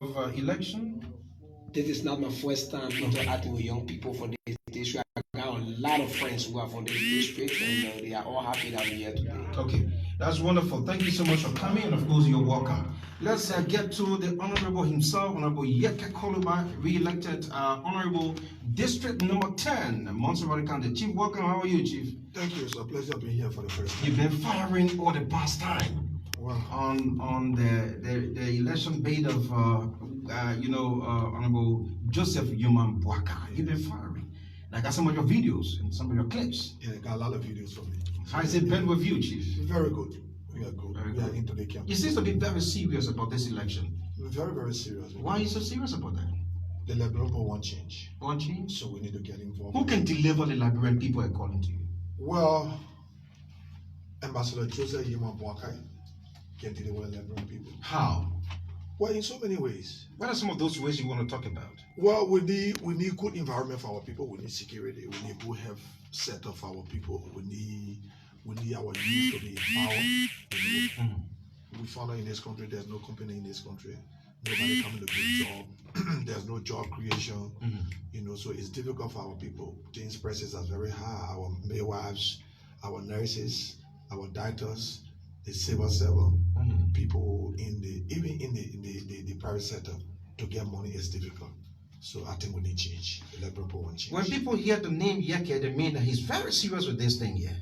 election? This is not my first time interacting with young people from this district. I got a lot of friends who are from this district, and they are all happy that we're here today. Okay, that's wonderful. Thank you so much for coming, and of course, you're welcome. Let's get to the Honorable himself, Honorable Yekeh Kolubah, re-elected Honorable District Number 10, Montserrat County. Chief, welcome. How are you, Chief? Thank you. It's a pleasure being here for the first time. You've been firing all the past time. Wow. On the election bid of Honorable Joseph Yuman Bwaka. You've been firing. I got some of your videos and some of your clips. Yeah, I got a lot of videos from me. How has it been with you, Chief? Very good. We are good. We are into the camp. You seem to be very serious about this election. Very, very serious. Why are you so serious about that? The Liberian people want change. Want change? So we need to get involved. Who can deliver the Liberian people according to you? Well, Ambassador Joseph Yuman Bwaka can deliver the Liberian people. How? Well, in so many ways. What are some of those ways you want to talk about? Well, we need good environment for our people. We need security. We need good health setup for our people. We need our youth to be empowered. We found out in this country there's no company in this country. Nobody coming to get a job. There's no job creation. So it's difficult for our people. Things prices are very high. Our midwives, our nurses, our doctors, the civil servant, people even in the private sector, to get money is difficult. So I think we need change. The Liberal people want change. When people hear the name Yekeh, they mean that he's very serious with this thing here.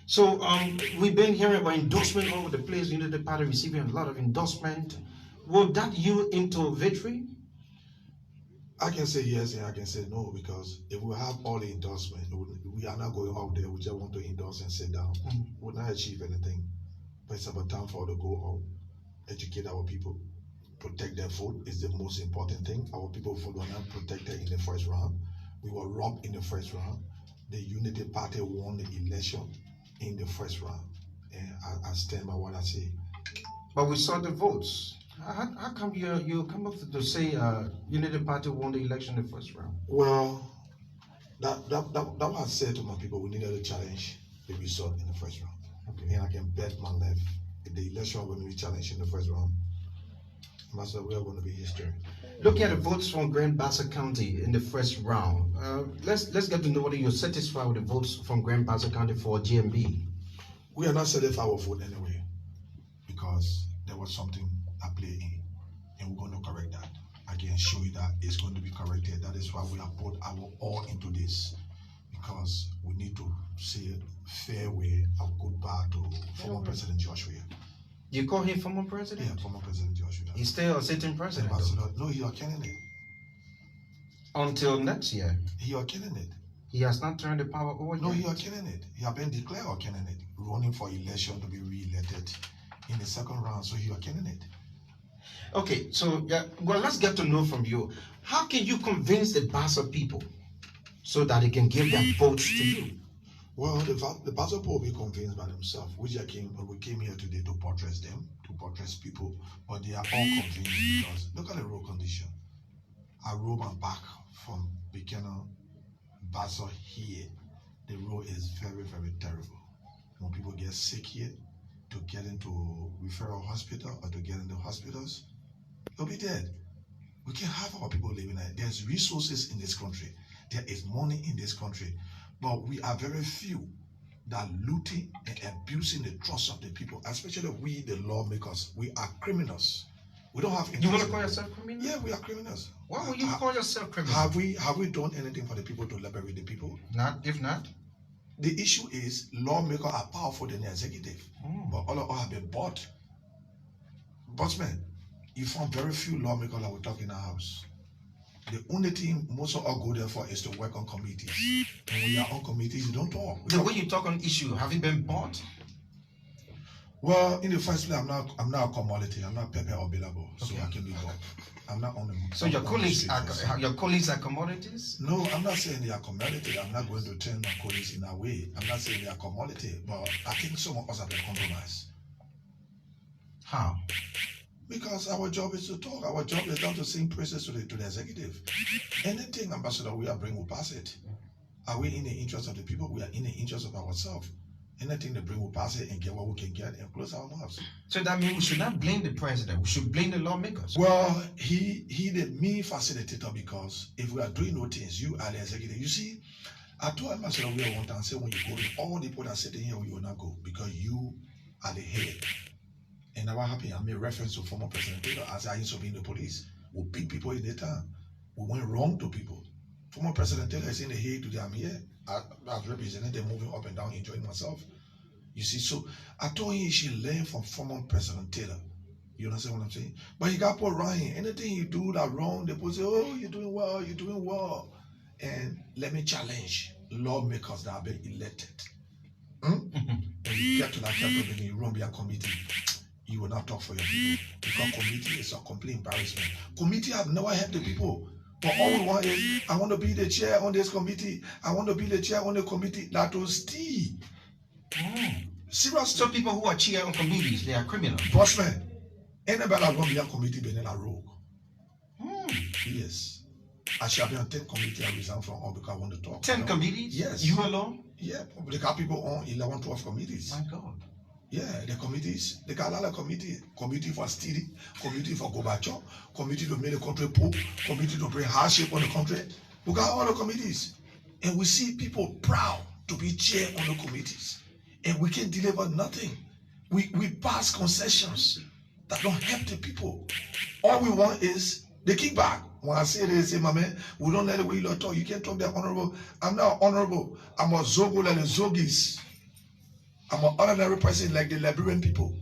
So we've been hearing about endorsement all over the place. The party receiving a lot of endorsement. Will that yield into victory? I can say yes and I can say no, because if we have all the endorsement, we are not going out there. We just want to endorse and sit down. We'll not achieve anything. But it's about time for us to go out, educate our people, protect their vote is the most important thing. Our people vote were not protected in the first round. We were robbed in the first round. The Unity Party won the election in the first round. And I stand by what I say. But we saw the votes. How come you come up to say Unity Party won the election in the first round? Well, that what I said to my people. We needed to challenge the result in the first round. Okay. And I can bet my life if the election was going to be challenged in the first round, Master, we are going to be history. Looking at the votes from Grand Bassa County in the first round, let's get to know whether you're satisfied with the votes from Grand Bassa County for GMB. We are not satisfied with vote anyway, because there was something at play in, and we're going to correct that. I can show you that it's going to be corrected. That is why we have put our all into this, because we need to say a fair way of goodbye to former President Joshua. You call him former president? Yeah, former President Joshua. He's still a sitting president. No, he are killing it. Until next year. He are killing it. He has not turned the power over yet. No, he are killing it. He have been declared or killing it, running for election to be re-elected in the second round. So he are killing it. Okay, so well, let's get to know from you. How can you convince the Bassa people so that they can give their votes to you? Well, the Bassa people will be convinced by themselves. We came here today to portray them, to portray people, but they are all convinced because look at the road condition. I rode my back from Buchanan, Bassa here. The road is very, very terrible. When people get sick here, to get into referral hospital or to get into hospitals, they'll be dead. We can't have our people living there. There's resources in this country. There is money in this country. But we are very few that looting and abusing the trust of the people, especially we, the lawmakers. We are criminals. We don't have. You want to call yourself criminal? Yeah, we are criminals. Why would you call yourself criminal? Have we done anything for the people to liberate the people? Not, if not. The issue is lawmakers are powerful than the executive, but all of us have been bought. Bossman, you found very few lawmakers that will talk in our house. The only thing most of us go there for is to work on committees. And when you're on committees, you don't talk. The way you talk on issue, have you been bought? Well, in the first place, I'm not a commodity. I'm not Pepe or Billabo, so I can be bought. I'm not on the. So your colleagues are commodities? No, I'm not saying they are commodity. I'm not going to turn my colleagues in a way. I'm not saying they are commodity, but I think some of us have been compromised. How? Because our job is to talk. Our job is not to sing praises to the executive. Anything, Ambassador, we are bringing, we'll pass it. Are we in the interest of the people? We are in the interest of ourselves. Anything they bring, we'll pass it and get what we can get and close our mouths. So that means we should not blame the president. We should blame the lawmakers. Well, he the main facilitator, because if we are doing no things, you are the executive. You see, I told Ambassador we one time, say when you go in, all the people that are sitting here, we will not go because you are the head. And now what happened? I made reference to former President Taylor as I used to be in the police. We beat people in the town. We went wrong to people. Former President Taylor is in the head today. I'm here. I've represented them moving up and down, enjoying myself. You see, so I told him he should learn from former President Taylor. You understand what I'm saying? But he got put Ryan. Anything you do that wrong, they put say, oh, you're doing well, you're doing well. And let me challenge lawmakers that have been elected. When you get to that level, when you run behind committee, you will not talk for your people. Because committee is a complete embarrassment. Committee have never helped the people. But all we want is, I want to be the chair on this committee. I want to be the chair on the committee. That will steal. Seriously. So people who are chair on committees, they are criminals. Bossman, anybody that run behind committee being a rogue. Yes. I shall be on 10 committee. I resign from all because I want to talk. 10 committees? Yes. You alone? Yeah. They got people on 11, 12 committees. My God. Yeah, the committees. They got a lot of committees. Committee for stealing, committee for Gorbachev, committee to make the country poor, committee to bring hardship on the country. We got all the committees. And we see people proud to be chair on the committees. And we can deliver nothing. We pass concessions that don't help the people. All we want is the kickback. When I say this, say, my man, we don't let the way you talk. You can't talk that honorable. I'm not honorable. I'm a Zogo like the Zogis. I'm an ordinary person like the Liberian people.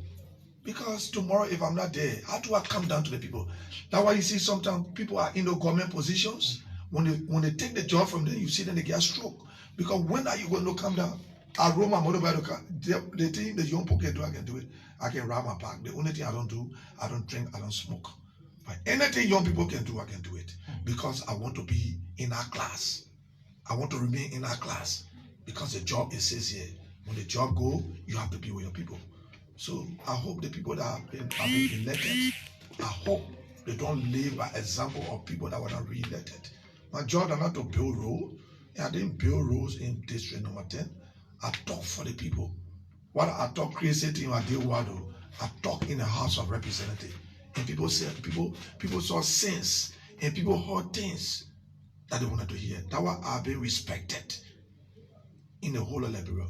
Because tomorrow, if I'm not there, how do I come down to the people? That's why you see sometimes people are in the government positions. When they take the job from them, you see them, they get stroke. Because when are you going to come down? I roll my motorbike. The thing the young people can do, I can do it. I can ride my bike. The only thing I don't do, I don't drink, I don't smoke. But anything young people can do, I can do it. Because I want to be in our class. I want to remain in our class. Because the job, it says here, when the job go, you have to be with your people. So I hope the people that have been elected, I hope they don't live by example of people that were not re-elected. My job is not to build roads. I didn't build roads in district number 10. I talk for the people. What I talk crazy thing I did I talk in the House of Representatives. And people said people saw sense and people heard things that they wanted to hear. That's why I've been respected in the whole of Liberia.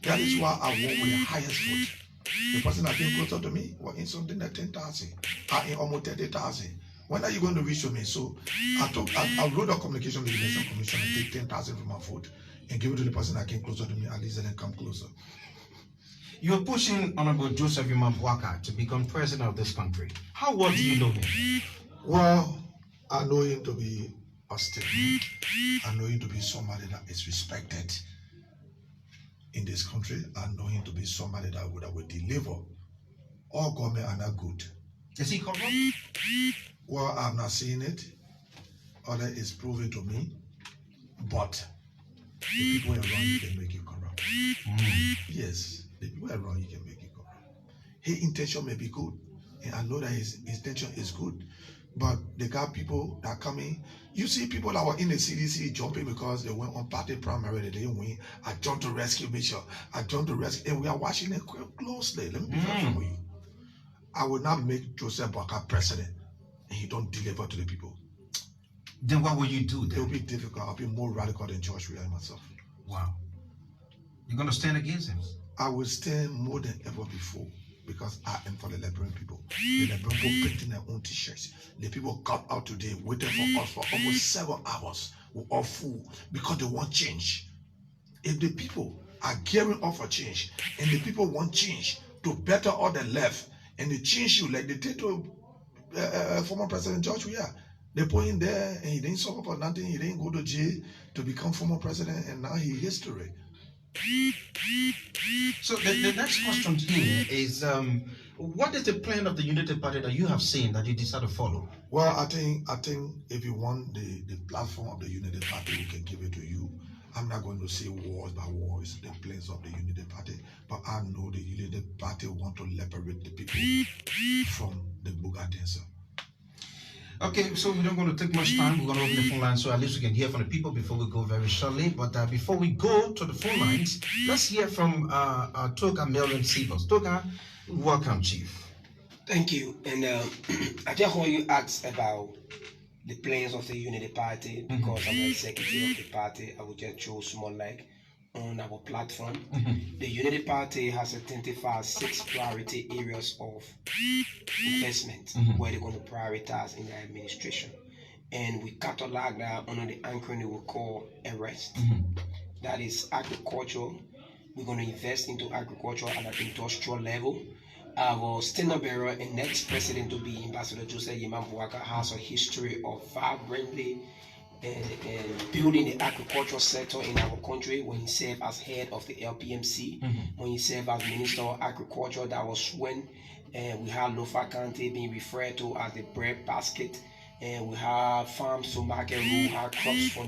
That is why I won with the highest vote. The person that came closer to me was in something like 10,000. I in almost 30,000. When are you going to reach to me? So I wrote a communication with the Election Commission and take 10,000 from my vote and give it to the person that came closer to me, at least then come closer. You're pushing Honorable Joseph Imam-Bouaka to become president of this country. How well do you know him? Well, I know him to be a statesman. I know him to be somebody that is respected in this country. I know him to be somebody that would deliver. All government are not good. Is he corrupt? Well, I'm not seeing it. Other is proven to me. But the people around you can make you corrupt. Yes, the people around you can make you corrupt. His intention may be good. And I know that his intention is good. But they got people that come in. You see people that were in the CDC jumping because they went on party primary, they didn't win. I jumped to rescue Bishop. I jumped to rescue. And we are watching it closely. Let me be frank with you. I will not make Joseph Bouaka president and he don't deliver to the people. Then what will you do then? It will be difficult. I'll be more radical than George Weah myself. Wow. You're going to stand against him? I will stand more than ever before because I am for the Liberian people. The Liberian people printing their own t-shirts. The people got out today waiting for us for almost 7 hours. We're all full because they want change. If the people are gearing up for change and the people want change to better all the left and they change you like they did to former President George Weah. They put him there and he didn't suffer for nothing. He didn't go to jail to become former president and now he's history. So the next question here is, what is the plan of the United Party that you have seen that you decide to follow? Well, I think if you want the platform of the United Party, we can give it to you. I'm not going to say wars by wars, the plans of the United Party, but I know the United Party want to liberate the people from the Bugatti. Okay, so we don't want to take much time. We're going to open the phone line so at least we can hear from the people before we go very shortly. But before we go to the phone lines, let's hear from Toga Melvin Sebos. Toga, welcome, Chief. Thank you. And I just want you ask about the plans of the Unity Party because I'm the executive of the party. I will just show small like on our platform. The Unity Party has identified 6 priority areas of investment where they're going to prioritize in their administration. And we catalog that under the acronym we call ARREST. That is agriculture. We're going to invest into agriculture at an industrial level. Our standard bearer and next president to be Ambassador Joseph Yemambuaka has a history of vibrantly and building the agricultural sector in our country. When he served as head of the LPMC, when he served as Minister of Agriculture, that was when we had Lofa County being referred to as the bread basket, and we have farms to market. We have crops from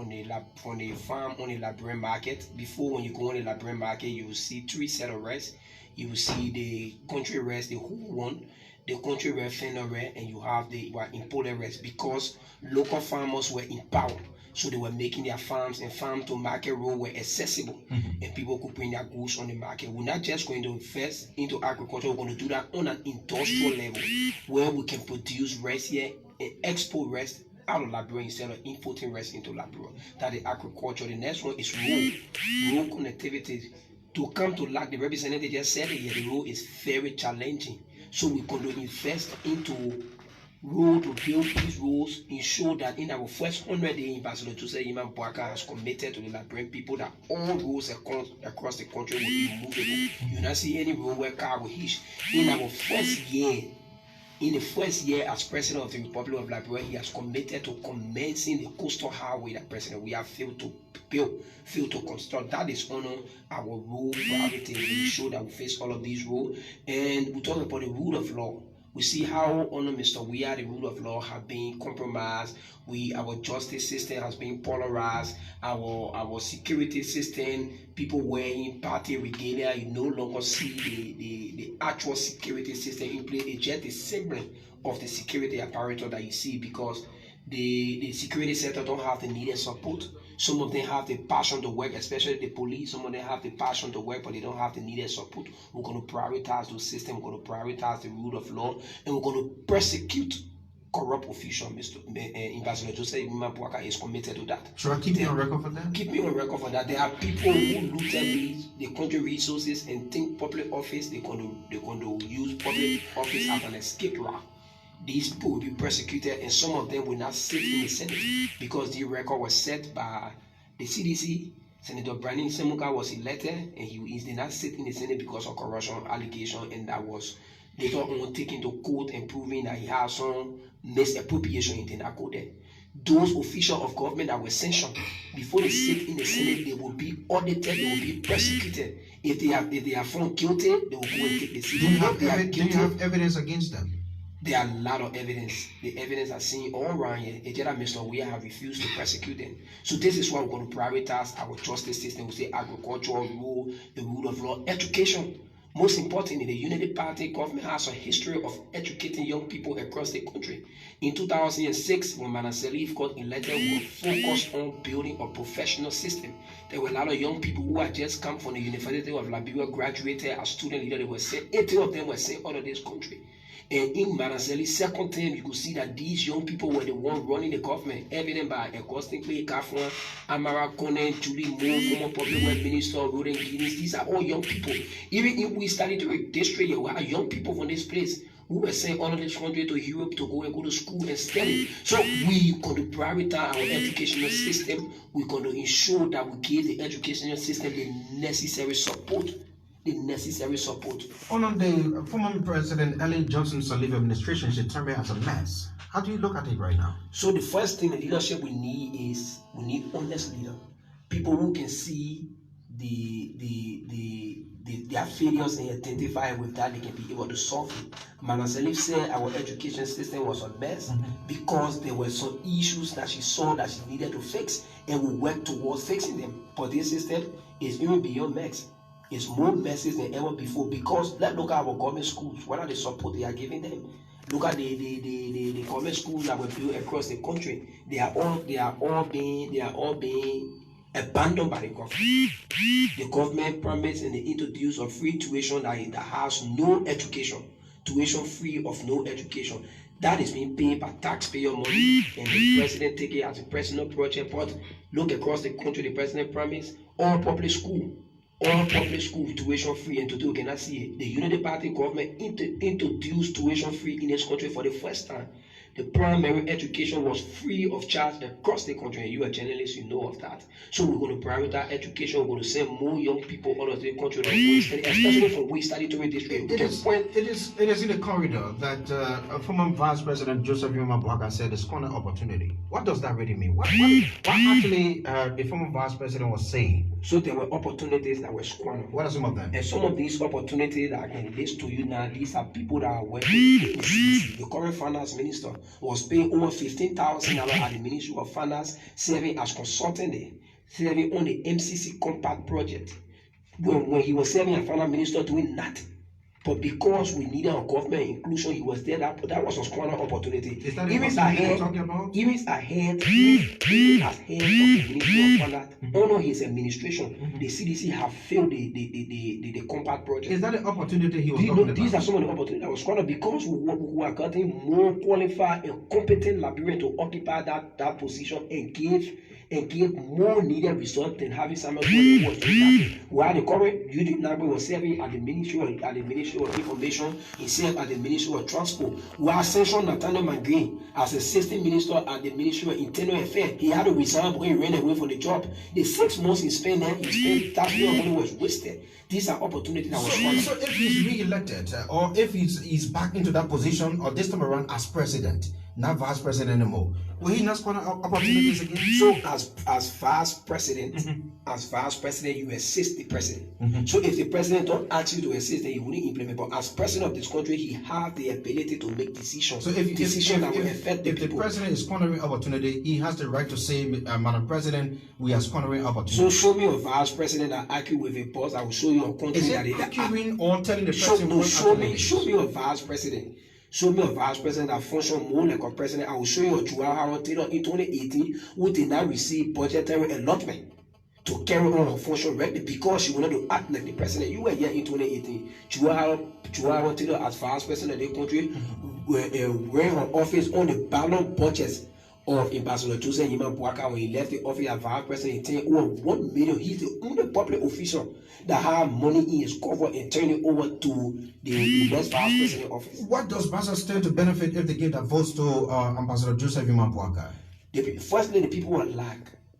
the farm on the Liberia market. Before, when you go on the Liberia market, you will see 3 set of rice. You will see the country rice, the whole one, the country rice, fender rice, and you have the imported rice, because local farmers were empowered. So they were making their farms, and farm to market road were accessible, and people could bring their goods on the market. We're not just going to invest into agriculture, we're going to do that on an industrial level where we can produce rice here and export rice out of Liberia instead of importing rice into Liberia. That is agriculture. The next one is road connectivity. To come to LAC, the representative just said it here, the road is very challenging. So we're going to invest into road to build these roads, ensure that in our first 100 days, Ambassador Joseph Yemambuaka has committed to the Liberian people that all roads across the country will be movable. You not see any road where car will hitch. In our first year, in the first year as president of the Republic of Liberia, he has committed to commencing the coastal highway that president we have failed to build, failed to construct. That is on our road priority. We show that we face all of these roads. And we talk about the rule of law. We see how under Mr. Weah, the rule of law have been compromised. Our justice system has been polarized. Our security system, people wearing party regalia, you no longer see the actual security system in place. It's just a segment of the security apparatus that you see, because the security sector don't have the needed support. Some of them have the passion to work, especially the police. Some of them have the passion to work, but they don't have the needed support. We're going to prioritize those systems. We're going to prioritize the rule of law, and we're going to persecute corrupt officials. Ambassador Joseph Yemambuaka is committed to that. Should I keep you on record for that? Keep me on record for that. There are people who looted the country resources and think public office, they're going to use public office as an escape route. These people will be persecuted, and some of them will not sit in the Senate because the record was set by the CDC. Senator Brandon Semuka was elected, and he did not sit in the Senate because of corruption allegation, and that was later on taken to court and proving that he has some misappropriation in the court. Those officials of government that were sanctioned before they sit in the Senate, they will be audited, they will be persecuted. If they are found guilty, they will go and take the seat. Do you have evidence against them? There are a lot of evidence. The evidence are seen all around here. It's just that Mr. Weah have refused to persecute them. So this is why we're going to prioritize our justice system. We say agricultural rule, the rule of law, education. Most importantly, the Unity Party government has a history of educating young people across the country. In 2006, when Madam Salif got elected, we were focused on building a professional system. There were a lot of young people who had just come from the University of Liberia, graduated as student leader. They were sent, 80 of them were sent out of this country. And in Madam second term, you could see that these young people were the ones running the government, evident by Augustine Clay Kafwan, Amara Conan, Julie Moore, former public works minister, Roden Guinness. These are all young people. Even if we studied the district, we had young people from this place who were sent out of this country to Europe to go to school and study. So we going to prioritize our educational system. We're going to ensure that we give the educational system the necessary support. On the former President Ellen Johnson Sirleaf administration, she termed it as a mess. How do you look at it right now? So the first thing the leadership we need is we need honest leader, people who can see their failures and identify with that. They can be able to solve it. Madam Sirleaf said our education system was a mess because there were some issues that she saw that she needed to fix, and we worked towards fixing them. But this system is even beyond mess. It's more messy than ever before, because let's look at our government schools. What are the support they are giving them? Look at the government schools that were built across the country. They are all being abandoned by the government. The government promised and they introduced a free tuition that has no education, tuition free of no education. That is being paid by taxpayer money, and the president take it as a personal project. But look across the country, the president promised all public school tuition free, and today we cannot see it. The Unity Party government introduced tuition free in this country for the first time. The primary education was free of charge across the country, and you are a journalist, you know of that. So we're going to prioritize education. We're going to send more young people all over the country that will study, especially from West Territory District. It is in the corridor that former Vice President Joseph Yuma Bwaga said is corner opportunity. What does that really mean? What actually the former Vice President was saying? So there were opportunities that were squandered. What are some of them? And some of these opportunities that I can list to you now, these are people that are working. The current finance minister was paying over $15,000 at the Ministry of Finance, serving as consultant there, serving on the MCC Compact project. When he was serving as finance minister, doing nothing. But because we needed a government inclusion, he was there. That was a squandered opportunity. Is that even you're talking about? Even as head of the Ministry of Finance, under his administration, the CDC have failed the Compact project. Is that the opportunity he was talking about? These are some of the opportunities that was squandered because we are getting more qualified and competent Liberians to occupy that position and give more needed resources than having Samuel who was doing that. While the current Eugene Nagbe was serving at the Ministry of Information, he served at the Ministry of Transport. While Senator Nathaniel McGreen, as assistant minister at the Ministry of Internal Affairs, he had to resign because he ran away from the job. The 6 months he spent there, taxpayer money was wasted. These are opportunities that was squandered. So if he's re-elected, or if he's back into that position, or this time around as president, not vice president anymore, will he not squander opportunities again? So as vice president, you assist the president. So if the president don't ask you to assist, then he wouldn't implement. But as president of this country, he has the ability to make decisions. So if that will affect the people. The president is squandering opportunity, he has the right to say, Madam President, we are squandering opportunity. So show me a vice president that argue with a boss. I will show you a country that is arguing or telling the president. Show me a vice president. Show me a vice president that functions more like a president. I will show you a Joao Harold Taylor in 2018 who did not receive budgetary allotment to carry on her function regularly because she wanted to act like the president. You were here in 2018. Joao Harold Taylor as vice president of the country wearing her office on the ballot budgets of Ambassador Joseph Yuma Bwaga when he left the office as vice president in 10 over 1 million. He's the only public official that have money in his cover and turn it over to the next vice president office. What does Bassa stand to benefit if they give that votes to Ambassador Joseph Yuma Bwaga? Firstly, the people will lack.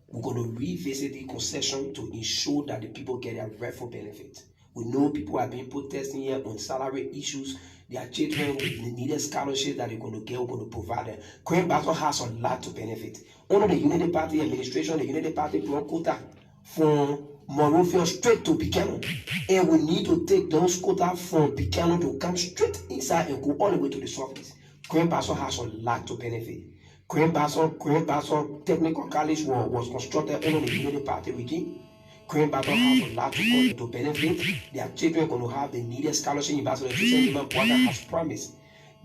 We're going to revisit the concession to ensure that the people get their rightful benefit. We know people have been protesting here on salary issues. Their children with needed scholarships that they're going to get, we're going to provide them. Queen Bassa has a lot to benefit. Under the Unity Party administration, the Unity Party brought quota from Monrovia straight to Buchanan. And we need to take those quota from Buchanan to come straight inside and go all the way to the surface. Queen Bassa has a lot to benefit. Queen Bassa Technical College was constructed under the Unity Party regime. Queen Bassa has a lot to benefit. Their children are going to have the needed scholarship. Ambassador Joseph Yuma Bwaga has promised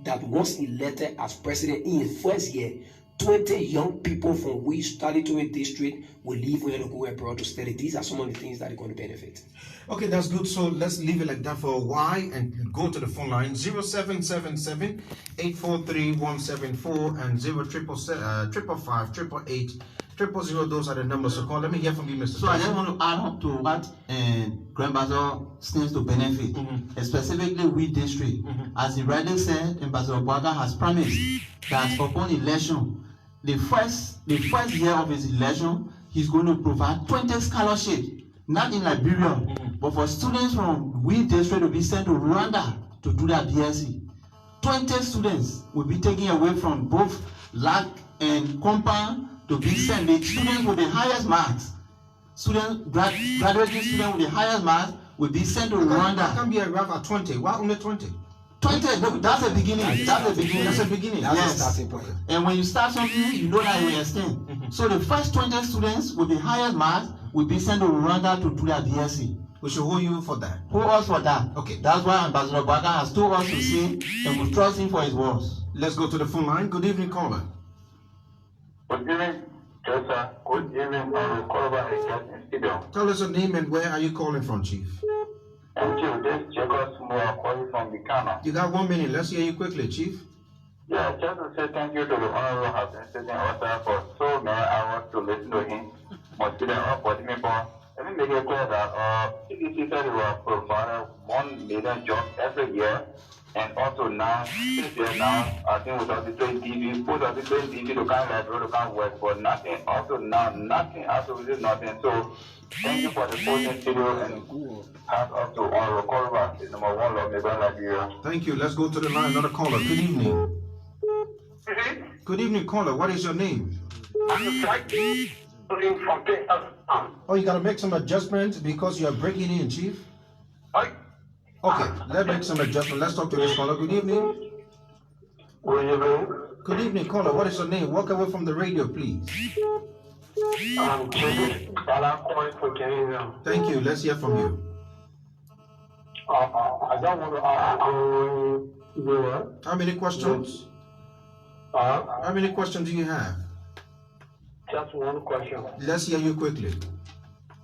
that once elected as president in his first year, 20 young people from West Territory District will leave here to go abroad to study. These are some of the things that are going to benefit. Okay, that's good. So let's leave it like that for a while and go to the phone line 0777 843 174 and 0555 888 000. Those are the numbers to call. Let me hear from you, Mr. So I just want to add up to what Grand Bassa stands to benefit, specifically we district. As the writer said, Ambassador Bwaga has promised that upon election, the first year of his election, he's going to provide 20 scholarships, not in Liberia, but for students from we district to be sent to Rwanda to do their BSc. 20 students will be taken away from both LAC and compound to be sent. The students with the highest marks, graduating students with the highest marks will be sent to Rwanda. That can be arrived at 20. Why only 20? 20, no, that's a beginning. That's a beginning. That's the starting point. And when you start something, you know that it will extend. So the first 20 students with the highest marks will be sent to Rwanda to do their BSc. We should hold you for that. Hold us for that. Okay. That's why Ambassador Bassa has told us to say, and we trust him for his words. Let's go to the phone line. Good evening, caller. Good evening, yes, sir. Good evening, Kolubah. Tell us your name and where are you calling from, Chief? Thank you. This is Yekeh Kolubah calling from the Ghana. You got 1 minute. Let's hear you quickly, Chief. Yeah, just to say thank you to the Honorable House Sitting Author for so many hours to listen to him. Must be up for me, but let me make it clear that CDC said we will provide 1 million jobs every year. And also now, this year now, I think we have to train TV, put us to train TV to kind of like, to kind of work, but nothing, also now, nothing, absolutely nothing. So, thank you for the posting video and pass up to Honorable Kolubah, the number 1 love neighbor Liberia. Thank you. Let's go to the line. Another caller. Good evening. Good evening, caller. What is your name? I'm Frankie from Texas. Oh, you got to make some adjustments because you are breaking in, Chief. Hi. Okay, let's make some adjustments. Let's talk to this caller. Good evening. Good evening. Good evening, caller. What is your name? Walk away from the radio, please. I'm Jimmy Bala calling for Kenya. Thank you. Let's hear from you. I don't want to How many questions? How many questions do you have? just one question. Let's hear you quickly.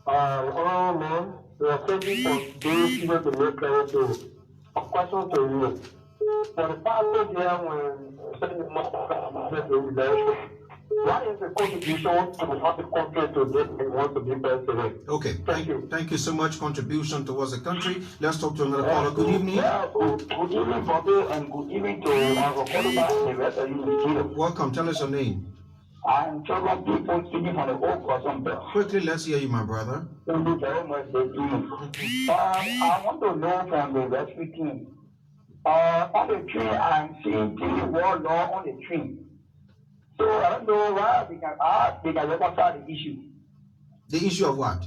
Oh man, we are searching for those people to make clarity. A question to you. For the past year when sending more what is the contribution to the country to get and want to be president? Okay, Thank you. Thank you so much. Contribution towards the country. Let's talk to another caller. Good evening. Yeah, good evening, Bobby, and good evening to our Kolubah and the rest of you. Welcome. Tell us your name. I'm Trevor people speaking from the old person belt. Quickly, let's hear you, my brother. Thank you very much for doing. I want to know from the rescue team. On the tree, I'm seeing the war law on the tree. So I don't know why they can reconcile the issue. The issue of what?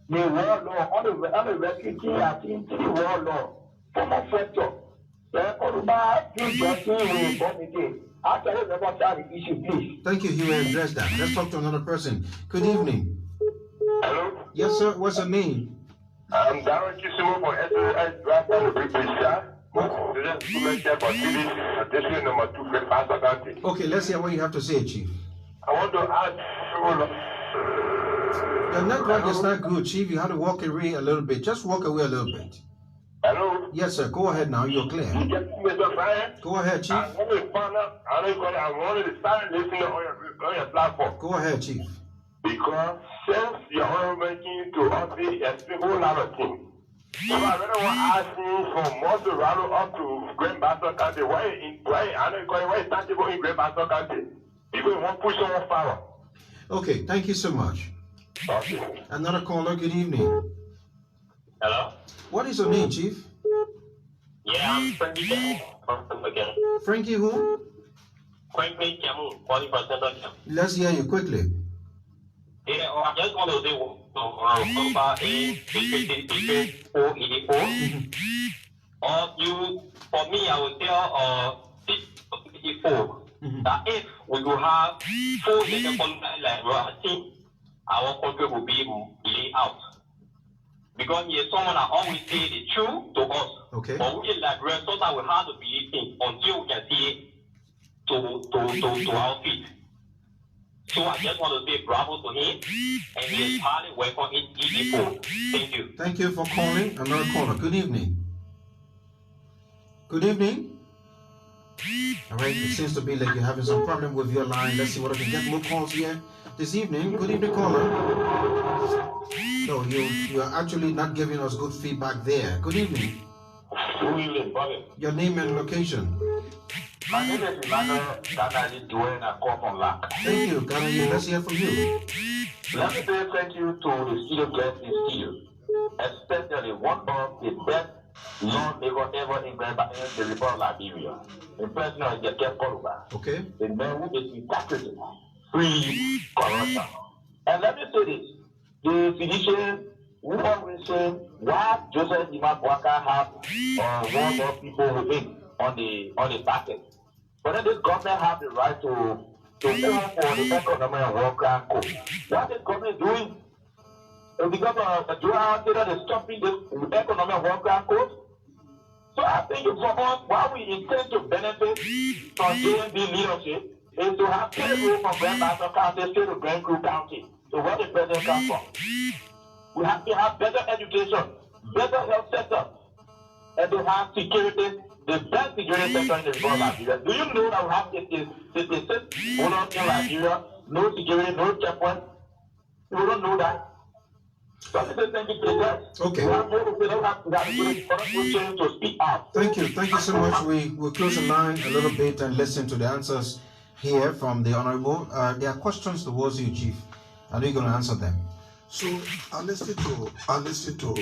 The war law on the rescue team, I'm seeing the war law. Former sector. The Kolubah, you just see born again. How can you reconcile the issue, please? Thank you. He will address that. Let's talk to another person. Good evening. Hello? Yes, sir. What's your name? I'm Darren Kisimo for SAS Dragon British. Okay, let's hear what you have to say, Chief. I want to ask The network is not good, Chief. You have to walk away a little bit. Just walk away a little bit. hello? Yes, sir. Go ahead now. You're clear. Mr. Brian? Go ahead, Chief. I wanted to start listening on your platform. Go ahead, Chief. Because since you're already making to us a whole lot of things. So I really want to ask you from Monterey up to Grand Bassa County. Why is that people in Grand Bassa County? People want to push someone forward. Okay, thank you so much. Okay. Another caller, good evening. Hello? What is your name, Chief? Yeah, I'm Frankie Jamu again. Frankie who? Frankie Jamu, 40%. Let's hear you quickly. Yeah, I just want to say, Kolubah you, for me, I would tell 54 that if we could have 4 Yekeh Kolubah like team, our country will be laid out. Because yes, someone that always say the truth to us. Okay. But we like sometimes we have to believe in until we can see it to our feet. So I just want to say bravo to him and he is highly welcome in ED4. Thank you. Thank you for calling. Another caller. Good evening. Good evening. All right, it seems to be like you're having some problem with your line. Let's see what I can get more calls here this evening. Good evening, caller. No, you are actually not giving us good feedback there. Good evening. Good evening, Bobby. Your name and location. My name is Emmanuel Danali Dwayne. I call from LAC. Thank you, Ghana. Let's hear from you. Let me say thank you to the studio guests in studio, especially one of the best non-neighbor ever in the Republic of Liberia, the president of Yekeh Kolubah. Okay. The man who is integrity, free corruption. And let me say this, the physician who always say why Joseph Imabwaka have one more people with him on the packet. But then this government have the right to go for the economy and worker code. What is government doing? because Joe is stopping the economic worker code. So I think for us, what we intend to benefit from JMB leadership is to have people from Grand Bassa County straight to Grand Crew County. So where the president comes from. We have to have better education, better health setup, and to have security, the best security sector in the Republic of Liberia. Do you know that we have 66 bullets in Liberia, no security, no checkpoint? You don't know that. So this is thank you to the guys. Okay. We have to speak out. Thank you so much. We'll close the line a little bit and listen to the answers here from the Honorable. There are questions towards you, Chief. Are you going to answer them? So I listened to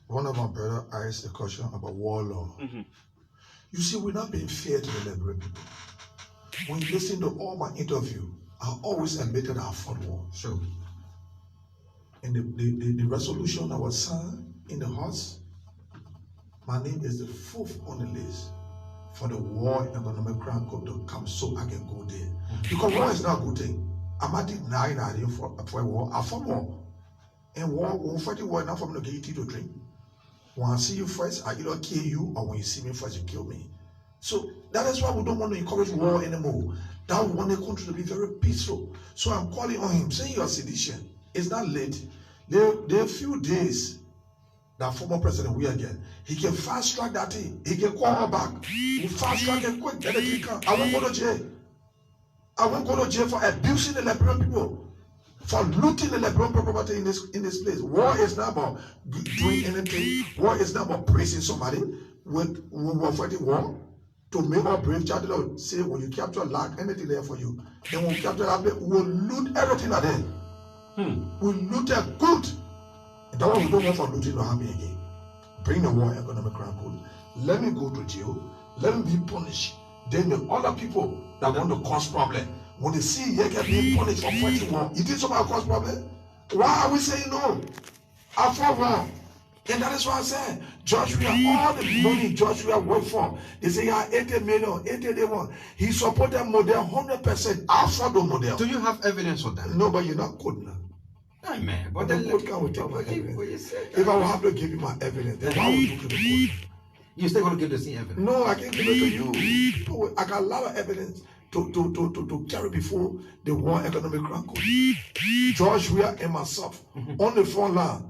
one of my brother asked a question about war law. You see, we're not being fair to the Liberian people. When you listen to all my interview, I always admitted I fought war. Sure. And the resolution that was signed in the House, my name is the 4th on the list for the War Economic Crime Code to come so I can go there. Because war is not a good thing. I'm not denying that I didn't fight war. I fought war. And war, when we fight war, not from the get to drink. When I see you first, I either kill you, or when you see me first, you kill me. So that is why we don't want to encourage war anymore. That we want the country to be very peaceful. So I'm calling on him, saying you are sedition. It's not late. There are a few days that former president we again. He can fast track that thing. He can call her back. He fast track it quick. Then he can. I won't go to jail. I won't go to jail for abusing the Liberian people, for looting the Liberian property in this place. War is not about doing anything. War is not about praising somebody. When we're fighting war, to make our brave child say, when you capture land, anything there for you. And when we capture that, we'll loot everything that there. We loot it good. And that's why we don't want for looting to happen again. Bring the War Economic Crime Code. Let me go to jail. Let me be punished. Then the other people that want to cause problem, when they see Yekeh being punished for fighting war, you think somebody cause problem? Why are we saying no? I fought war. And that is why I said, Joshua, all the money Joshua worked for, they say, yeah, 80 million, 81. He supported model 100%. I fought the model. Do you have evidence for that? No, but you're not good now. Hey, man. But the court can take my evidence. If I will have to give you my evidence, then why would you to the court? You're still going to give the same evidence? No, I can't give it to you. I got a lot of evidence to carry before the War Economic Crime Code. Joshua and myself on the front line.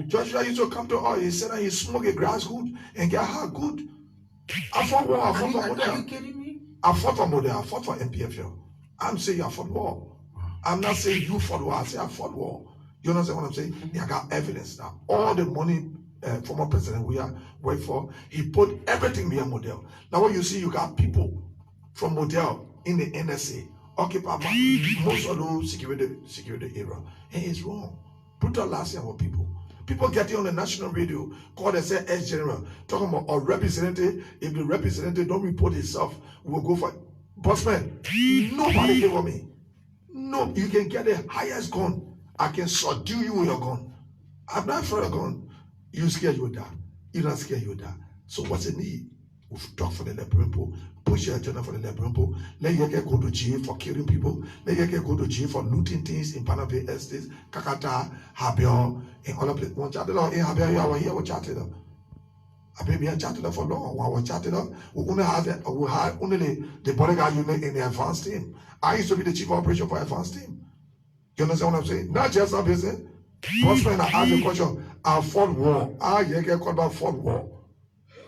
Joshua used to come to us. He said that he smoked a grass good and get high good. I fought war. I fought for model. Are you kidding me? I fought for model. I fought for MPFL. I'm saying I fought war. I'm not saying you fought war. I say I fought war. You understand what I'm saying? I got evidence now. All the money former president we are work for, he put everything behind model. Now what you see, you got people from model in the NSA occupy most of those security area. And it's wrong. Brutalizing our people. People getting on the national radio, call and say ex-general, talking about a representative. If the representative don't report himself, we'll go for it. Bossman, nobody can with me. No, you can get the highest gun. I can subdue you with your gun. I'm not afraid of gun. You scared you will die. You're not scared you will die. So what's the need? We'll talk for the Liberian people. Push your agenda for the Liberian people. Let Yekeh go to jail for killing people. Let Yekeh go to jail for looting things in Panama Estates, Kakata, Habion, and all of it. One chatted in Habion, I was here with chatted up. I been here chatted up for long. While we chatted up, we only had only the bodyguard unit in the advanced team. I used to be the chief of operation for advanced team. You understand what I'm saying? Not just our business. Once when I ask the question, I fought war. Yekeh Kolubah fought war.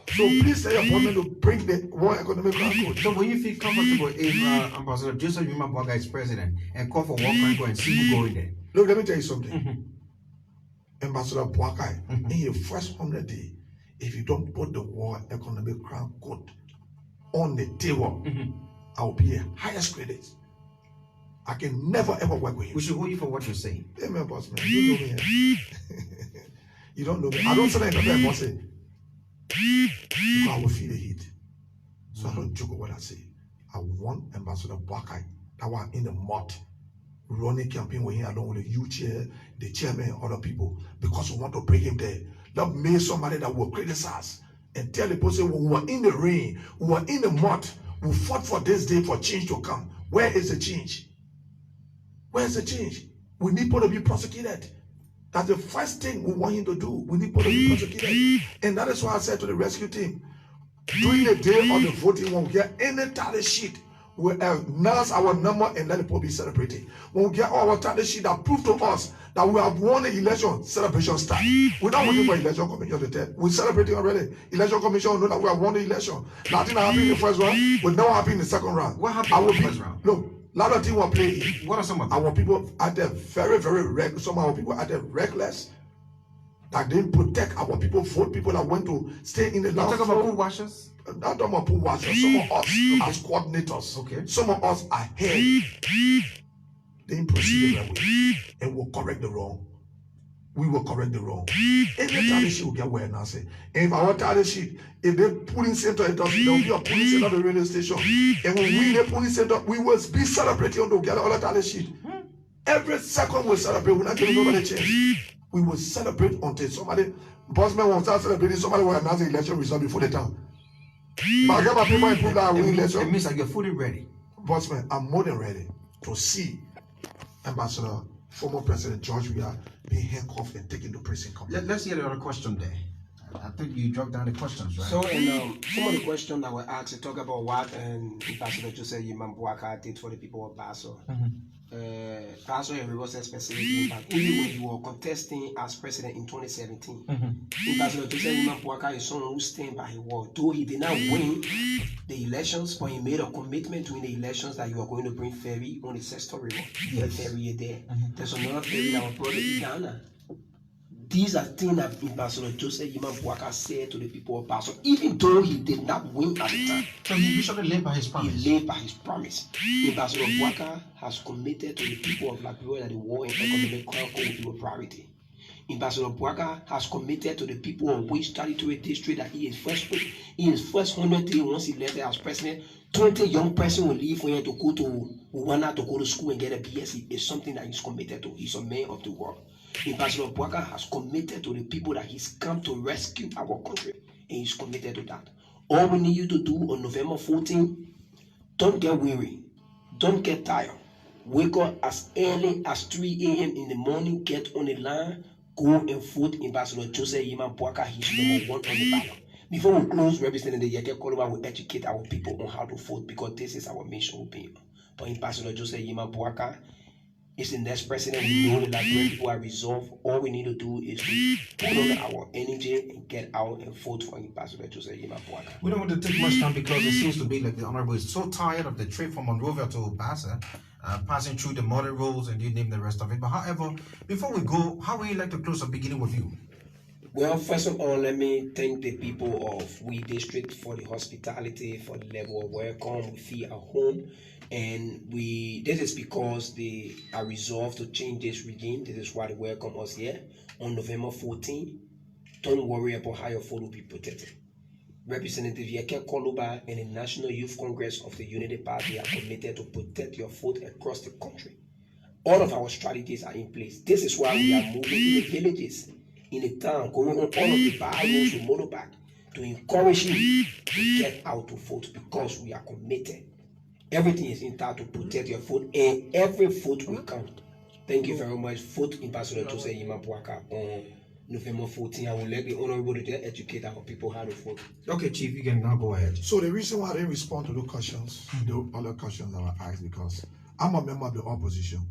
So please tell your government to bring the War Economic Crime Code. So when you feel comfortable if Ambassador Joseph Yuma is president and call for War Crime Code and see who go in there? Look, let me tell you something. Ambassador Boakai, in your first 100 days, if you don't put the War Economic Crime Code on the table, I will be a highest credit. I can never ever work with you. We should hold you for what you're saying. Amen, boss man. You know me. You don't know me. I don't say that in boss. Because I will feel the heat. So I don't joke with what I say. I want Ambassador Boakai, that one in the mud, running campaign with him along with the youth chair, the chairman, other people, because we want to bring him there. Not make somebody that will criticize and tell the person we were in the rain, we were in the mud, we fought for this day for change to come. Where is the change? Where is the change? We need people to be prosecuted. That's the first thing we want him to do. We need people to be prosecuted. And that is why I said to the rescue team, during the day of the voting, when we get any tally sheet, we announce our number and let the people be celebrating. When we get our tally sheet that prove to us that we have won the election, celebration start. We're not waiting for election commission to tell. We're celebrating already. Election commission know that we have won the election. Nothing happened in the first round will never happen in the second round. What happened in the first round? No. A lot of things were playing. What are some of them? Our people are there very, very reckless. Some of our people are there reckless. That didn't protect our people, vote people that went to stay in the land. You talk about pool washers? Not talking about pool washers. Some of us as coordinators. Okay. Some of us are here. They didn't proceed the right way. And we'll correct the wrong. We will correct the wrong. Every tally sheet will get where now say. And if our tally sheet, if they polling center, there will be a polling center at the radio station. And when we the polling center, we will be celebrating on to get all the tally sheet. Every second we'll celebrate. We're not giving nobody a chance. We will celebrate until somebody, bossman will start celebrating, somebody will announce the election result before the time. But I get my people and put that win election. It means like you're fully ready. Bossman, I'm more than ready to see Ambassador, former President George Weah being handcuffed and taken to prison. Let's hear the other question there. I think you dropped down the questions, right? So, some of the questions that were asked, talk about what Ambassador Joseph Yimam did for the people of Bassa. Bassa and River said specifically that even when you were contesting as president in 2017, Ambassador Joseph Yimam is someone who stand by his word. Though he did not win the elections, but he made a commitment during the elections that you are going to bring ferry on the Sexto River. Yes. The ferry is there. There's another ferry that was brought to Ghana. These are things that Ambassador Joseph Yimam said to the people of Bassa, even though he did not win at the time. So he usually lived by his promise. He lived by his promise. Ambassador Bouaka has committed to the people of Liberia that the war and economic conquest will be a priority. Ambassador Bouaka has committed to the people of which territory district that he is first 100 days once he left as president, 20 young person will leave for him to go to Rwanda to go to school and get a BSc. It's something that he's committed to. He's a man of the world. Ambassador Bouaka has committed to the people that he's come to rescue our country, and he's committed to that. All we need you to do on November 14, don't get weary, don't get tired. Wake up as early as 3 a.m. in the morning, get on the line, go and vote Ambassador Joseph Yimam Bouaka. He's number 1 on the ballot. Before we close, representing the Yekeh Kolubah will educate our people on how to vote because this is our mission. But Ambassador Joseph Yimam Bouaka is the next president. We know that Liberian people are resolved. All we need to do is to put on our energy and get out and vote for Ambassador Joseph Yimam Bouaka. We don't want to take much time because it seems to be like the Honorable is so tired of the trip from Monrovia to Bassa, passing through the model roads and you name the rest of it. But however, before we go, how would you like to close up beginning with you? Well, first of all, let me thank the people of We District for the hospitality, for the level of welcome. We feel at home. And this is because they are resolved to change this regime. This is why they welcome us here on November 14. Don't worry about how your vote will be protected. Representative Yekeh Kolubah and the National Youth Congress of the Unity Party are committed to protect your vote across the country. All of our strategies are in place. This is why we are moving in the villages, in the town, going on all of the bar roads with motorbike to encourage you to get out to vote because we are committed. Everything is in time to protect your vote, and every vote will count. Thank you very much. Vote Ambassador Joseph Yimam Bouaka on November 14. I will let the Honorable to educate our people how to vote. Okay, Chief, you can now go ahead. So the reason why I didn't respond to those questions, the other questions that were asked, because I'm a member of the opposition.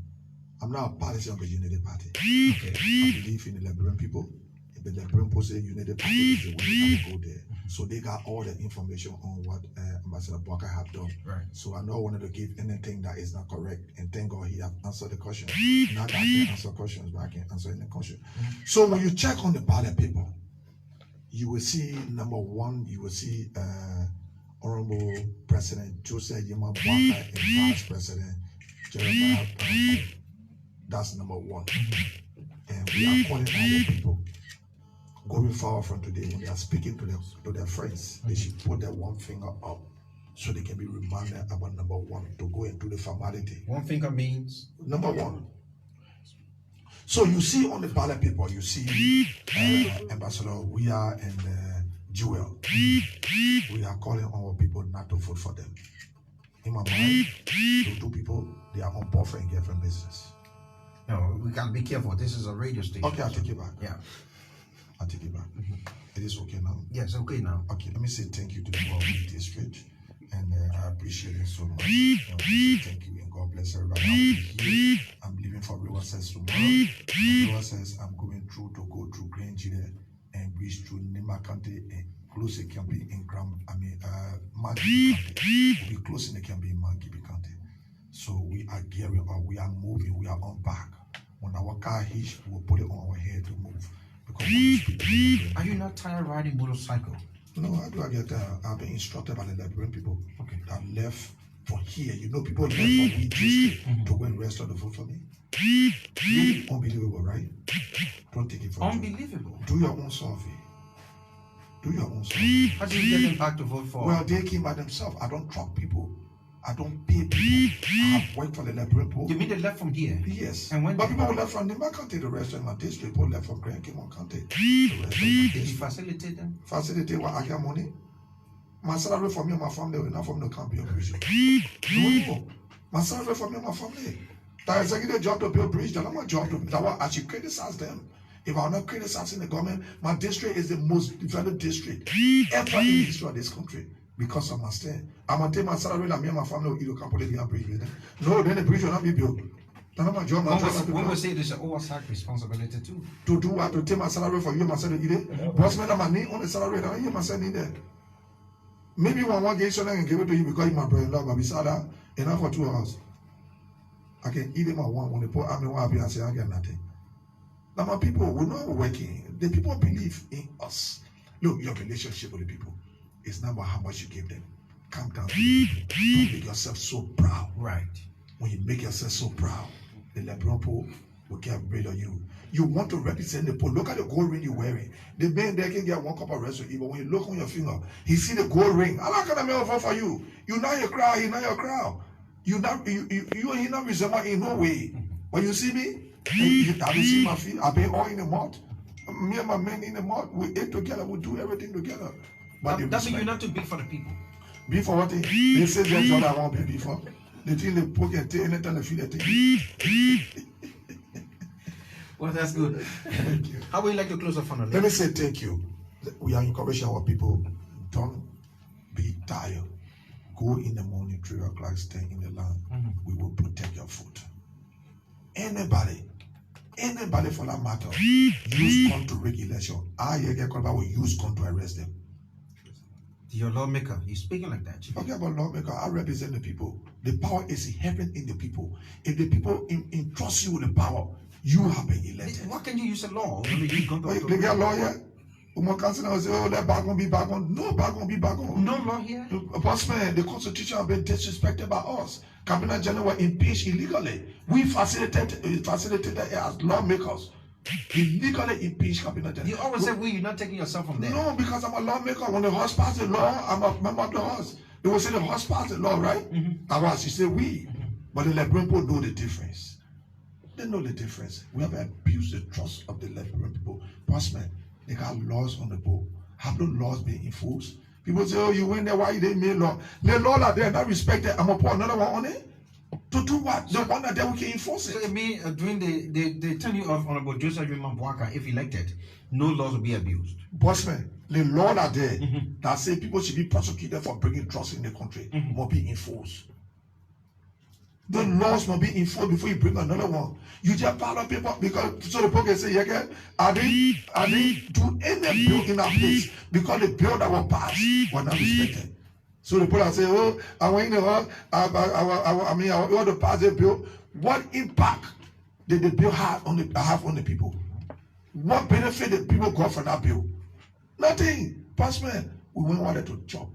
I'm not a partisan of the Unity Party. Okay. I believe in the Liberian people. If the Liberian people say Unity Party is the way, I will go there. So they got all the information on what Ambassador Bouaka have done. Right. So I don't want to give anything that is not correct. And thank God he have answered the question. Not that I can answer questions, but I can answer any question. So when you check on the ballot paper, you will see number 1, you will see Honorable President Joseph Yimam Bouaka and Vice President Jeremiah. That's number 1. And we are calling our people going forward from today, when they are speaking to their friends, they should put their one finger up so they can be reminded about number 1 to go and do the formality. One finger means? Number 1. So you see on the ballot paper, you see Ambassador Weah and Jewel. We are calling our people not to vote for them. In my mind, those 2 people, they are on boyfriend and girlfriend business. No, we gotta be careful. This is a radio station. Okay, I'll take it back. Yeah. I'll take it back. It is okay now. Yes, okay now. Okay, let me say thank you to the Bawley district, and I appreciate it so much. Thank you, and God bless everybody. I will be here. I'm leaving for River Says tomorrow. River Says I'm going through to go through Green Chile and reach through Nima County and close the campaign in Mangibi County. We'll be closing the campaign in Mangibi County. So we are gearing up, we are moving, we are on back. When our car hitch, we'll put it on our head to move. Because are you not tired of riding motorcycle? no, how do I get I've been instructed by the Liberian people that left from here. You know, people left from we district to go and rest on the vote for me. Unbelievable, right? Don't take it for Unbelievable. Do your own survey. Do your own survey. How do you get them back to vote for? Well, they came by themselves. I don't truck people. I don't pay people. I have worked for the Liberian people. You mean they left from here? Yes. And when but people who left from Nima County, the rest of my district, people left from Grand Kimon County. The rest of my did you district. facilitate them? Facilitate what I get money. My salary for me and my family will not from the campaign bridge. No. My salary for me and my family. That executive job to build bridge, that's not my job to that one. I should criticize them. If I'm not criticizing the government, my district is the most developed district ever in the history of this country. Because of my stand. I'm gonna take my salary and me and my family will either complete the bridge with them. No, then the bridge will not be built. That's not my job. When we say it's an oversight responsibility too. To do what? To take my salary for you and myself to eat it? Boss man, my name on the salary, and I hear myself in there. Maybe one get something and give it to you because you're my brother-in-law, but beside that, enough for 2 hours. I can eat them at one when they put army one and say I get nothing. Now my people, we're not working. The people believe in us. Look, your relationship with the people. It's not about how much you give them. Calm down. Don't make yourself so proud. Right. When you make yourself so proud, the Liberian people will get rid of you. You want to represent the poor. Look at the gold ring you're wearing. The man there can get one cup of rest to eat, but when you look on your finger, he see the gold ring. I'm not gonna make vote for you. You're not your crowd. He's not your crowd. You he not resemble in no way. When you see me, you have seen my feet. I've been all in the mud. Me and my men in the mud. We ate together. We do everything together. But That means you're not too big for the people. Be for what they say that's what I want to be for. The thing they poke and take anytime they feel the thing. Well, that's good. Thank you. How would you like to close off on a Let me say thank you. We are encouraging our people. Don't be tired. Go in the morning, 3 o'clock, stay in the land. We will protect your food. Anybody for that matter, use gun to rig election. Yekeh Kolubah will use gun to arrest them. Your lawmaker, he's speaking like that. Okay, about lawmaker, I represent the people. The power is inherent in the people. If the people entrust you with the power, you have been elected. Why can't you use a law? They They get a lawyer. Uma council now say, oh, let back on be back on. No back on be back on. No law here. Boss man, the constitution has been disrespected by us. Cabinet General were impeached illegally. We facilitated it as lawmakers. Illegally impeached Cabinet General. You always say you're not taking yourself from there. No, because I'm a lawmaker. When the House passed the law, I'm a member of the House. They will say the House passed the law, right? Otherwise, you say we. But the Liberian people know the difference. They know the difference. We have abused the trust of the Liberian people. Boss man, they got laws on the book. Have the laws been enforced? People say, oh, you went there, why they made law? The law are there, not respected. I'm going to put another one on it. To do what? The one that we can enforce it. So it means during the tenure of Honorable Joseph Bassa, if elected, no laws will be abused. Bossman, the law are there that say people should be prosecuted for bringing drugs in the country must be enforced. The laws must be enforced before you bring another one. You just follow people because so the people can say, Yekeh, I didn't do any bill in that place because the bill that was passed was not respected. So the people say, oh, I want to pass the bill. What impact did the bill have on the people? What benefit did people got from that bill? Nothing. Passman, we went wanted to chop.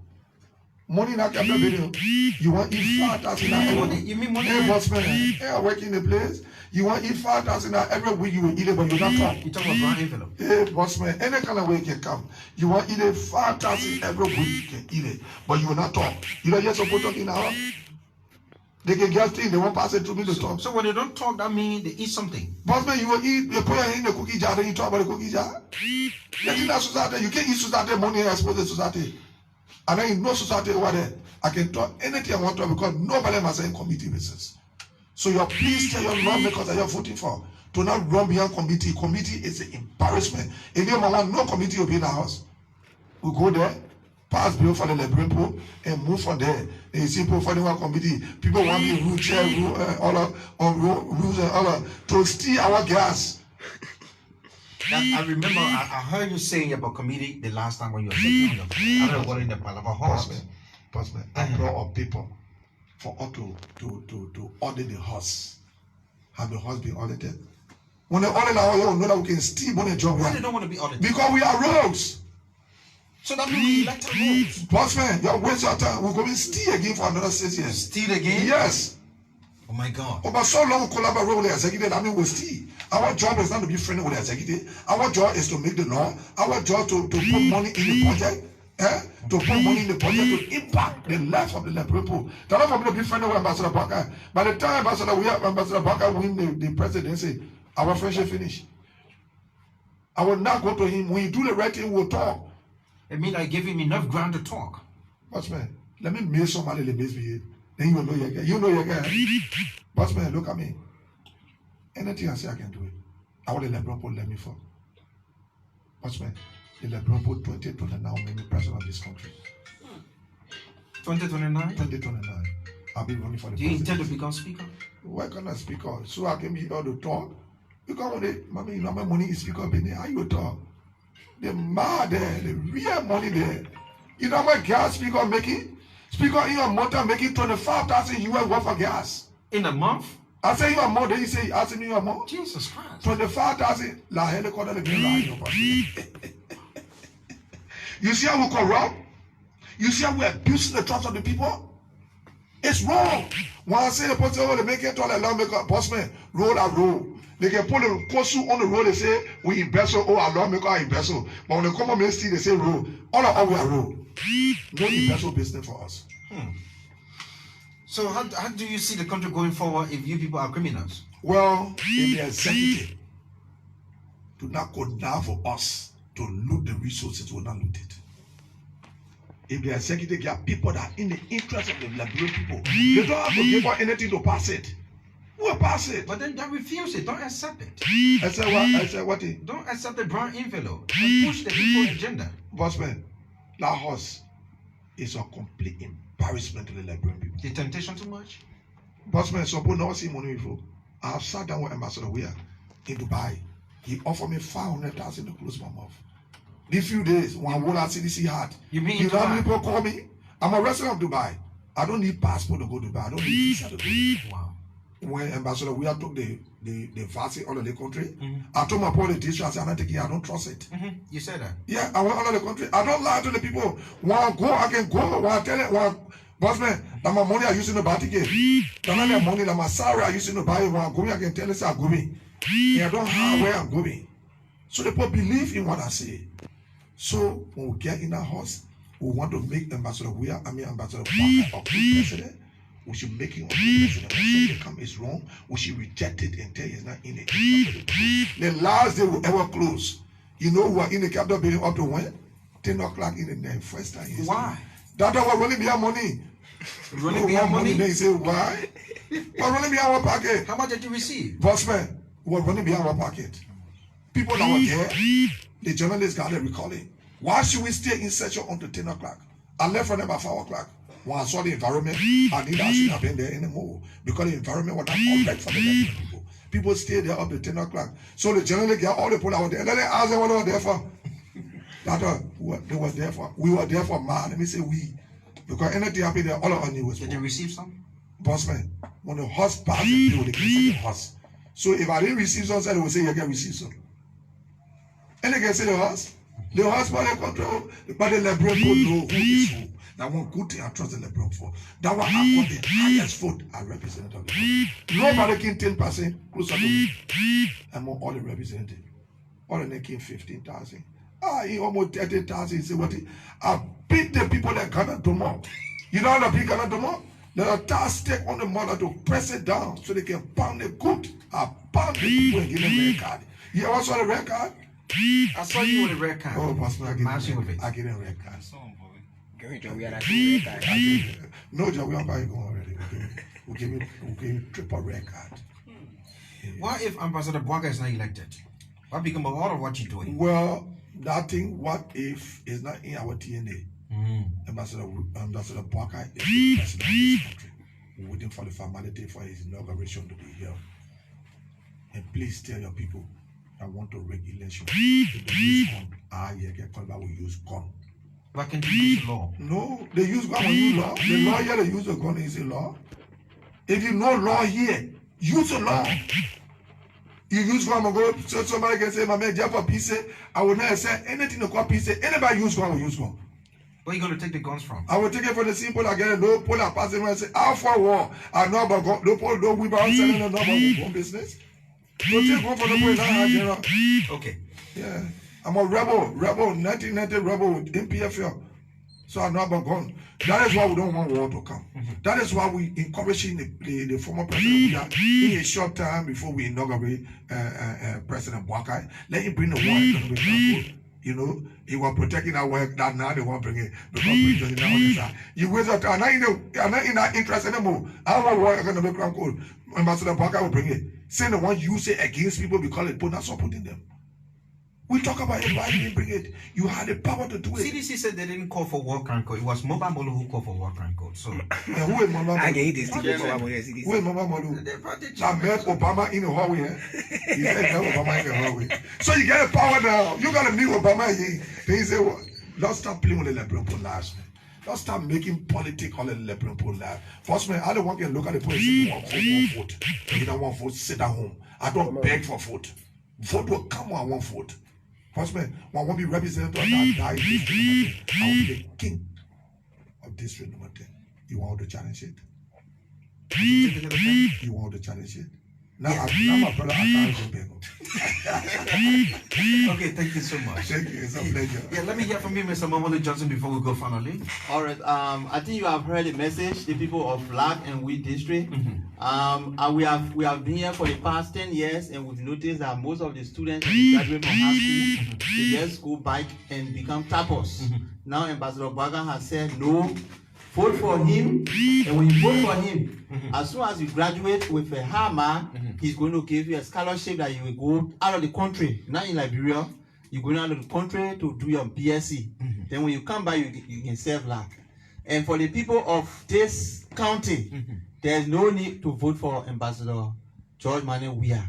Money in that capital video. You want to eat 5,000 every week. You mean money? Hey, bossman, hey, I work in the place. You want to eat 5,000 every week. You will eat it, but you not talk. You talk about brown envelope. Hey, bossman, any kind of way you can come. You want to eat it 5,000 every week. You can eat it, but you will not talk. You don't just support talking now. They can get things. They won't pass it to me to talk. So when they don't talk, that means they eat something. Bossman, you will eat. You put your hand in the cookie jar. Then you talk about the cookie jar. That's in that society. You can't eat society money and expose the society. And then in no society over there, I can talk anything I want to because nobody must say in committee basis. So you please tell your lawmakers that you're voting for to not run behind committee. Committee is an embarrassment. If you want no committee will be in the house, we go there, pass bill for the Liberian pool, and move from there. And you see people for the one committee, people want me rule chair, rules and all to steal our gas. I remember I heard you saying about committee the last time when you were sitting on your I don't know what in the Palava horse. I brought up people for us to audit the horse. Have the horse been audited? When they audit our own, know that we can steal money job. Why they don't want to be audited? Because we are rogues. So that means we elected rogues. Bossman, you're wasting your time. We're going to steal again for another 6 years. Steal again? Yes. Oh my God. But so long we collaborate with the executive, I mean we steal. Our job is not to be friendly with the executive. Our job is to make the law. Our job to put money in the budget. To put money in the budget to impact the life of the Liberian people. They're not going to be friendly with Ambassador Bassa. By the time Ambassador Bassa win the presidency, our friendship finish. I will not go to him. When you do the right thing, we'll talk. It means I give him enough ground to talk. Bossman, let me make somebody the misbehave. Then you will know Yekeh. You know Yekeh. Bossman, look at me. Anything I say I can do it. I want the Liberian people let me for. Bossman, the Liberian people 2029 will make me president of this country. 2029? 2029. I'll be running for the Do you presidency. intend to become speaker? Why can't I speak up? So I can be able to talk. Because when they, mommy, you know my money is speak up in there. How you talk? The mad there, the real money there. You know what gas speak up making? Speak up in your motor making 25,000 US worth of gas. In a month? I say you are more, then you say asking you are more. Jesus Christ. 25,000 la helicopter the bill line. You see how we corrupt? You see how we abuse the trust of the people? It's wrong. When I say the person oh, they make it all allow make a bossman roll a roll. They can put a cosu on the road, they say we invest oh our lawmaker invest. But when they come on main street, they say roll. All of all we are roll. No investment business for us. So how do you see the country going forward if you people are criminals? Well, if the executive do not go down for us to loot the resources, will not loot it. If the executive get people that are in the interest of the Liberian people, they don't have to give us anything to pass it. We'll pass it. But then they refuse it. Don't accept it. I said what? I said what? Don't accept the brown envelope and push the people agenda. Bossman, that horse is a complete embarrassment to the Liberian people. The temptation too much? Bossman, suppose never see money before. I have sat down with Ambassador Weir in Dubai. He offered me 500,000 to close my mouth. These few days, when I won our CDC hat, You mean you know how Dubai? many people call me? I'm a resident of Dubai. I don't need passport to go to Dubai. I don't need visa to go. Wow. When Ambassador Weir took the vaccine out of the country, I told my politician, I said, I'm not taking it. I don't trust it. You said that. Yeah, I went out of the country. I don't lie to the people. When I go, I can go. When I tell it, bossman, that my money I using to buy ticket. That not the money, that my salary I using to buy it. When I go, I can tell it, I'm going. And I don't have where I'm going. So the people believe in what I say. So when we get in that house, we want to make Ambassador Weir, Ambassador Bassa a good president. We should make him a good president. If something come is wrong, we should reject it and tell he's not in it. The last day will ever close. You know who are in the capital building up to when? 10 o'clock in the night, first time. Why? That was running behind money. Running behind money? Then he said, why? We're running behind our pocket. How much did you receive? Bossman, we're running behind our pocket. People that were there, the journalists got a recalling. Why should we stay in session until 10 o'clock? I left from them by 5 o'clock. When I saw the environment, I didn't actually have been there anymore because the environment was not all right for the people. People stayed there up to 10 o'clock. So the journalists got all the people that were there. And then they asked them what they were there for. They were there for. We were there for man. Let me say we. Because anything happened there, all of us knew was Did you receive some? Bossman, when the horse passed, they would give the horse. So if I didn't receive some, they would say, you can receive some. And they can say the horse by the control, but the Liberian people know who is who. That one good thing I trust the Liberian for. That one I got the highest vote I represented of the people. Nobody came 10% closer to me. Among all the representatives. All of them came 15,000. He almost 30,000. He said, what? I beat the people that cannot do more. You know how the people cannot do more? The attacks stake on the mother to press it down so they can pound the good. I pound the people and give them a red card. You ever saw the red card? I saw you with a red card. Oh, Pastor, I get a red card. We are not doing that. No, Joe, we are going already. We gave him triple red card. What if Ambassador Bwaka is not elected? What become of all of what you're doing? Well, that thing, what if, is not in our DNA. Ambassador Bwaka is the president of this country. We're waiting for the formality for his inauguration to be here. And please tell your people that want to rig election. If they use gun, Yekeh Kolubah will use gun. Why can't you use law? No, they use gun on you law. The law here, they use a gun is a law. If you know law here, use a law. You use gun, go so somebody can say, my man, just for peace, I will never say anything to call peace. Anybody use gun, will use gun. Where are you going to take the guns from? I will take it for the simple again. No pull and pass it and say, how for war? I know about gun. No pull, no whip out selling no gun business. No take one for the boy now, Okay. yeah. I'm a rebel, 1990 rebel with MPFL. So I know about gun. That is why we don't want war to come. That is why we encouraging the former president in a short time before we inaugurate President Bwaka. Let him bring the war economic control. You know, he was protecting our work that now they want to bring it because we now on the side. You waste your time. I'm not in that interest anymore. I want war economic control. Ambassador Bwaka will bring it. Send the one you say against people because it put not supporting them. We talk about it, why didn't bring it? You had the power to do it. CDC said they didn't call for war crime code. It was Mobile Molu who called for war crime code. So And who is Mama I Molu? can eat this. Who is Mama Molu? they brought it. I met Obama in the hallway. He said met Obama in the hallway. So you get the power now. You gotta meet Obama here. Then he said, well, don't stop playing with the liberal lives, man. Don't start making politics on the liberal life. First, man, I don't want you to look at the police and want vote. You don't want vote, sit at home. I don't beg for vote. Vote will come when I want vote. First, man, when I want to be represented that die district number 10, I will be the king of district number 10. You want to challenge it? You want to challenge it? Now, now my brother, I can't go Okay, thank you so much. Thank you, it's a pleasure. Yeah, let me hear from you, Mr. Momolu Johnson, before we go finally. All right. I think you have heard the message, the people of Black and Wheat District. And we have been here for the past 10 years, and we've noticed that most of the students when they graduate from high school, they get school bike and become tappers. Now Ambassador Bwaka has said no. Vote for him, and when you vote for him, as soon as you graduate with a hammer, he's going to give you a scholarship that you will go out of the country, not in Liberia. You're going out of the country to do your BSc. Then when you come back, you can serve life. And for the people of this county, there's no need to vote for Ambassador George Mane Weah.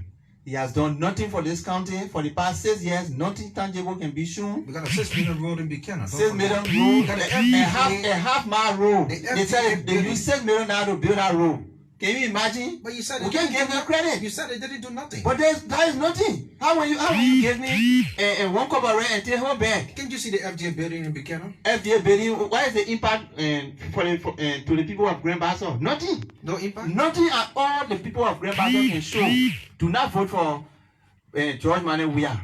He has done nothing for this county for the past 6 years. Nothing tangible can be shown. We got a 6 million road in Buchanan. 6 million road, a half mile road. They said they use 6 million now to build that road. Can you imagine? But you said we can't give them credit. You said they didn't do nothing. But that is nothing. How will you give me a 1 cup of rent and take home back? Can't you see the FDA building in Buchanan? FDA building. What is the impact to the people of Grand Bassa? Nothing. No impact? Nothing at all. The people of Grand Bassa can show. Do not vote for George Mane Weah.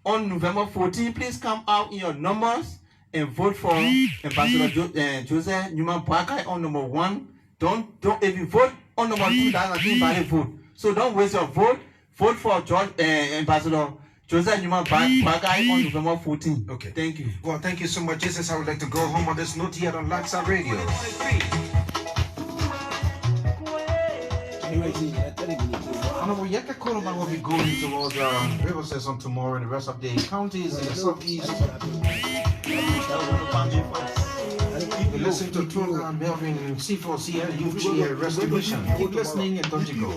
On November 14, please come out in your numbers and vote for Ambassador Joseph Newman Bwaka on number 1. Don't if you vote on number 2, that's not valid vote. So don't waste your vote. Vote for Ambassador Joseph Newman Bwaka on November 14. Okay. Thank you. Well, thank you so much. This is how I would like to go home on this note here on LACSA Radio. Honorable Yekeh Kolubah will be going towards River Session tomorrow and the rest of the counties in the southeast. You listen to program Melvin C4C here, UGA Restoration. Keep listening and don't you go.